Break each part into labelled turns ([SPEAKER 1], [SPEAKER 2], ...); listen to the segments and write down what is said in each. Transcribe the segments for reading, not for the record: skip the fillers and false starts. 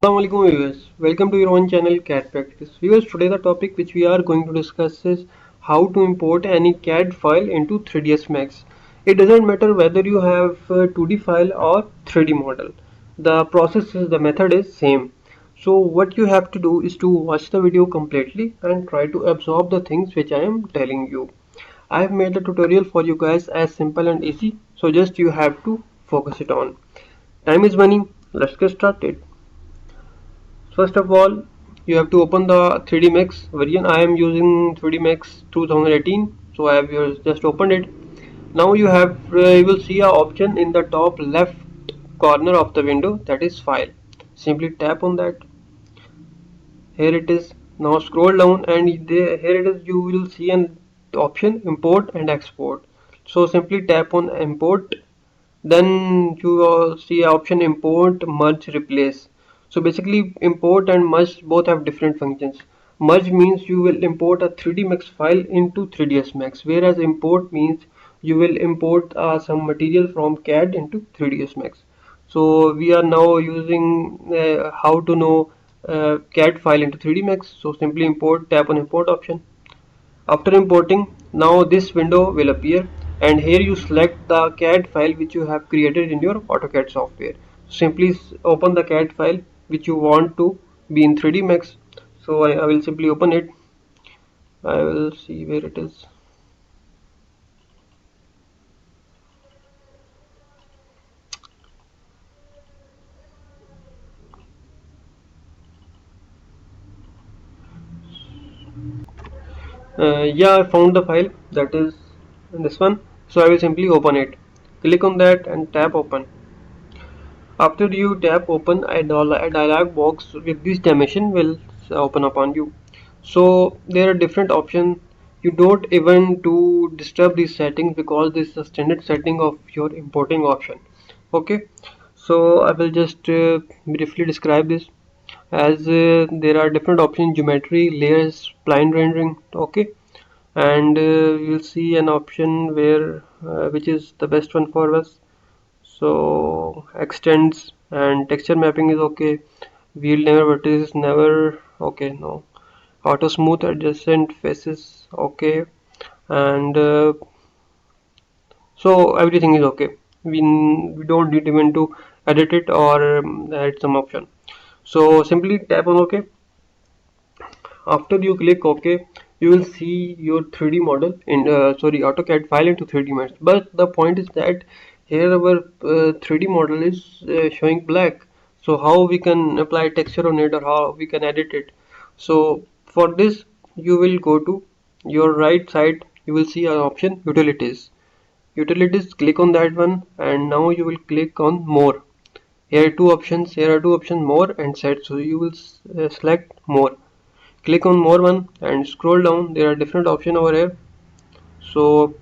[SPEAKER 1] Assalamualaikum viewers, welcome to your own channel CAD Practice. Viewers, today the topic which we are going to discuss is how to import any CAD file into 3ds Max. It doesn't matter whether you have a 2D file or 3D model. The method is same. So what you have to do is to watch the video completely and try to absorb the things which I am telling you. I have made the tutorial for you guys as simple and easy, so just you have to focus it on. Time is money, let's get started. First of all, you have to open the 3D Max version. I am using 3D Max 2018, so I have just opened it. Now you will see a option in the top left corner of the window, that is file. Simply tap on that. Here it is. Now scroll down and here it is. You will see an option import and export. So simply tap on import. Then you will see option import, merge, replace. So basically import and merge both have different functions. Merge means you will import a 3D Max file into 3ds Max, whereas import means you will import some material from CAD into 3ds Max. So we are now using how to know CAD file into 3D Max. So simply import, tap on import option. After importing, now this window will appear and here you select the CAD file which you have created in your AutoCAD software. Simply open the CAD file which you want to be in 3D Max. So I will simply open it. I will see where it is. Yeah, I found the file, that is this one. So I will simply open it. Click on that and tap open. After you tap open, a dialog box with this dimension will open up on you. So there are different options. You don't even to disturb these settings because this is the standard setting of your importing option. Okay, so I will just briefly describe this as there are different options: geometry, layers, spline rendering. Okay, and you'll see an option where which is the best one for us. So extends and texture mapping is okay. Wheel never vertices never, okay, no. Auto smooth adjacent faces, okay. And so everything is okay. We don't need even to edit it or add some option. So simply tap on OK. After you click OK, you will see your 3D model in AutoCAD file into 3D Max. But the point is that here our 3D model is showing black. So how we can apply texture on it or how we can edit it? So for this, you will go to your right side. You will see an option utilities. Click on that one, and now you will click on more. Here are two options, more and set. So you will select more. Click on more one and scroll down. There are different options over here. So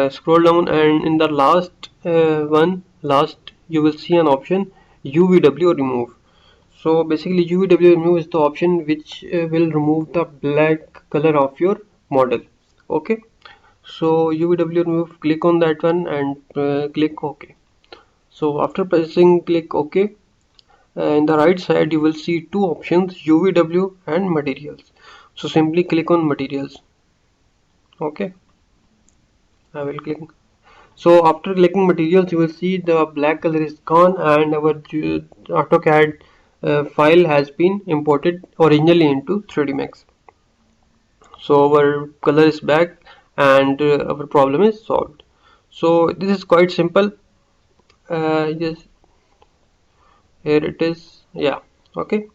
[SPEAKER 1] scroll down and in the last you will see an option UVW remove. So basically UVW remove is the option which will remove the black color of your model. Okay, so UVW remove, click on that one and click OK. So after pressing click OK, in the right side you will see two options, UVW and materials. So simply click on materials. Okay, I will click. So after clicking materials, you will see the black color is gone and our AutoCAD file has been imported originally into 3D Max. So our color is back and our problem is solved. So this is quite simple. Yes, here it is. Yeah. Okay.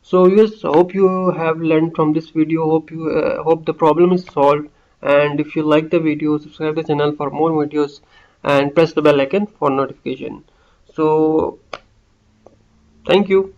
[SPEAKER 1] So yes, hope you have learned from this video. Hope the problem is solved. And if you like the video, subscribe the channel for more videos and press the bell icon for notification. So thank you.